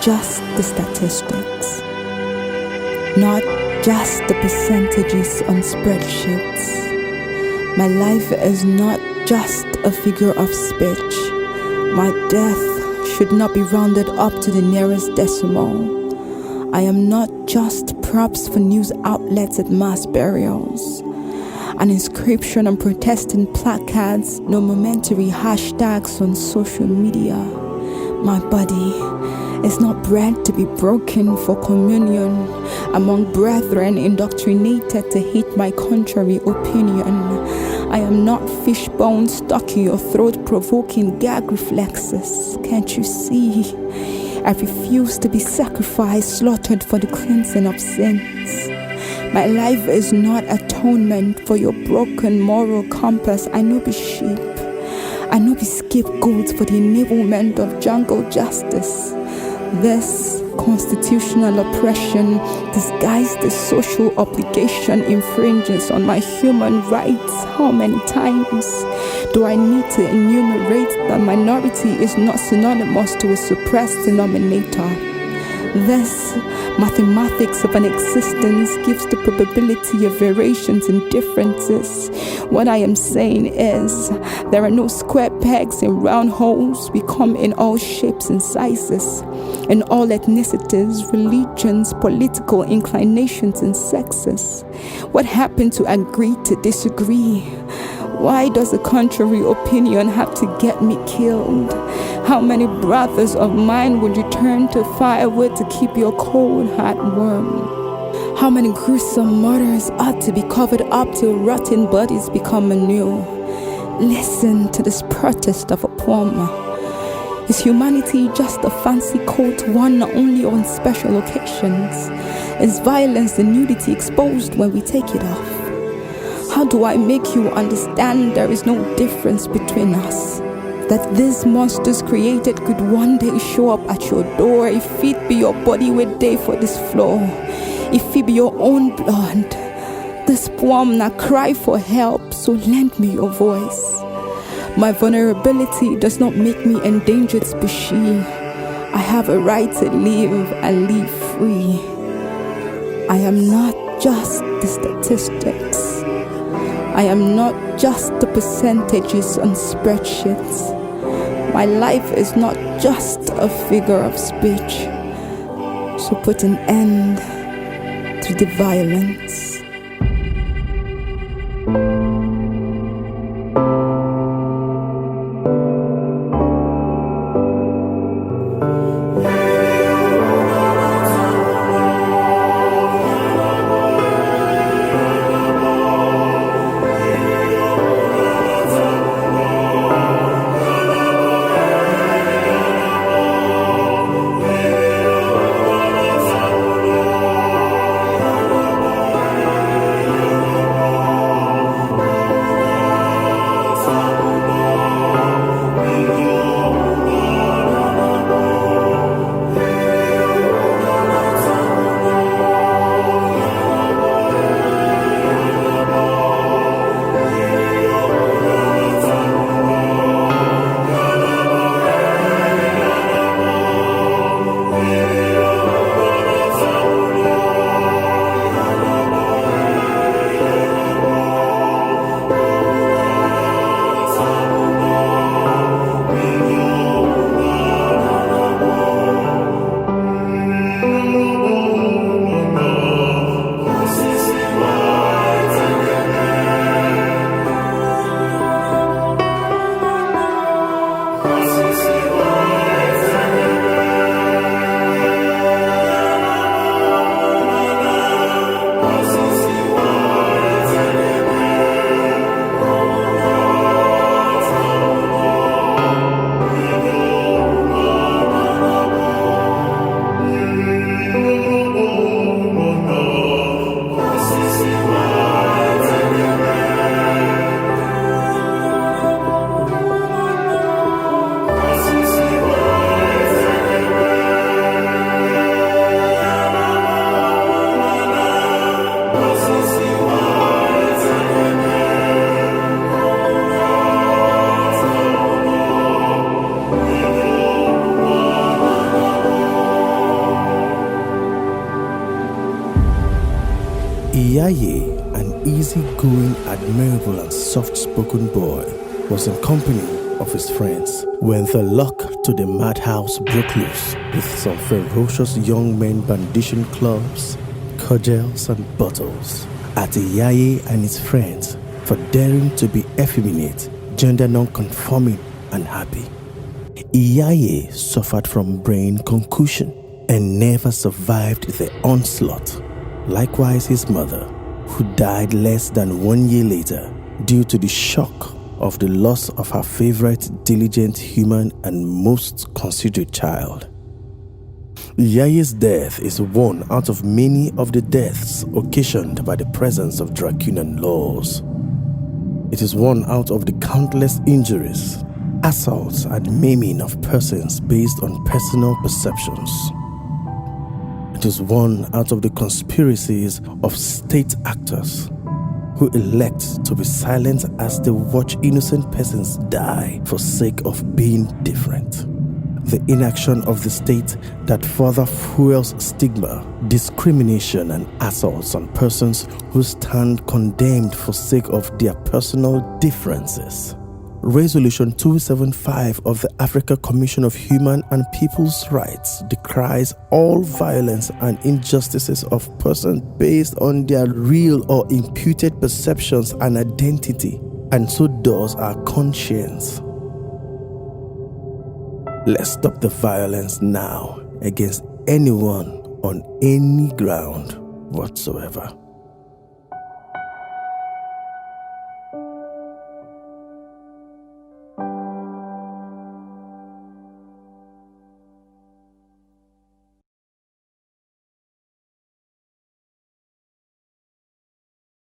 just the statistics, not just the percentages on spreadsheets. My life is not just a figure of speech. My death should not be rounded up to the nearest decimal. I am not just props for news outlets at mass burials, an inscription on protesting placards, no momentary hashtags on social media. My body is not bred to be broken for communion among brethren indoctrinated to hate my contrary opinion. I am not fishbone stocky or throat-provoking gag reflexes. Can't you see? I refuse to be sacrificed, slaughtered for the cleansing of sins. My life is not atonement for your broken moral compass. I know be sheep. I know be scapegoats for the enablement of jungle justice. This constitutional oppression disguised as social obligation infringes on my human rights. How many times do I need to enumerate that minority is not synonymous to a suppressed denominator? This mathematics of an existence gives the probability of variations and differences. What I am saying is, there are no square pegs in round holes. We come in all shapes and sizes, in all ethnicities, religions, political inclinations, and sexes. What happened to agree to disagree? Why does a contrary opinion have to get me killed? How many brothers of mine would you turn to firewood to keep your cold heart warm? How many gruesome murders ought to be covered up till rotten bodies become anew? Listen to this protest of a poor man. Is humanity just a fancy coat worn only on special occasions? Is violence and nudity exposed when we take it off? How do I make you understand there is no difference between us? That these monsters created could one day show up at your door if it be your body with day for this floor, if it be your own blood. This poem na cry for help, so lend me your voice. My vulnerability does not make me endangered species. I have a right to live and live free. I am not just the statistics. I am not just the percentages on spreadsheets. My life is not just a figure of speech. So put an end to the violence. Iyaye, an easy-going, admirable and soft-spoken boy, was in company of his friends when the lock to the madhouse broke loose, with some ferocious young men brandishing clubs, cudgels and bottles at Iyaye and his friends for daring to be effeminate, gender non-conforming and happy. Iyaye suffered from brain concussion and never survived the onslaught. Likewise his mother, who died less than 1 year later due to the shock of the loss of her favorite, diligent, human and most considerate child. Iyaye's death is one out of many of the deaths occasioned by the presence of draconian laws. It is one out of the countless injuries, assaults and maiming of persons based on personal perceptions. It is one out of the conspiracies of state actors who elect to be silent as they watch innocent persons die for sake of being different. The inaction of the state that further fuels stigma, discrimination and assaults on persons who stand condemned for sake of their personal differences. Resolution 275 of the Africa Commission of Human and People's Rights decries all violence and injustices of persons based on their real or imputed perceptions and identity, and so does our conscience. Let's stop the violence now against anyone on any ground whatsoever.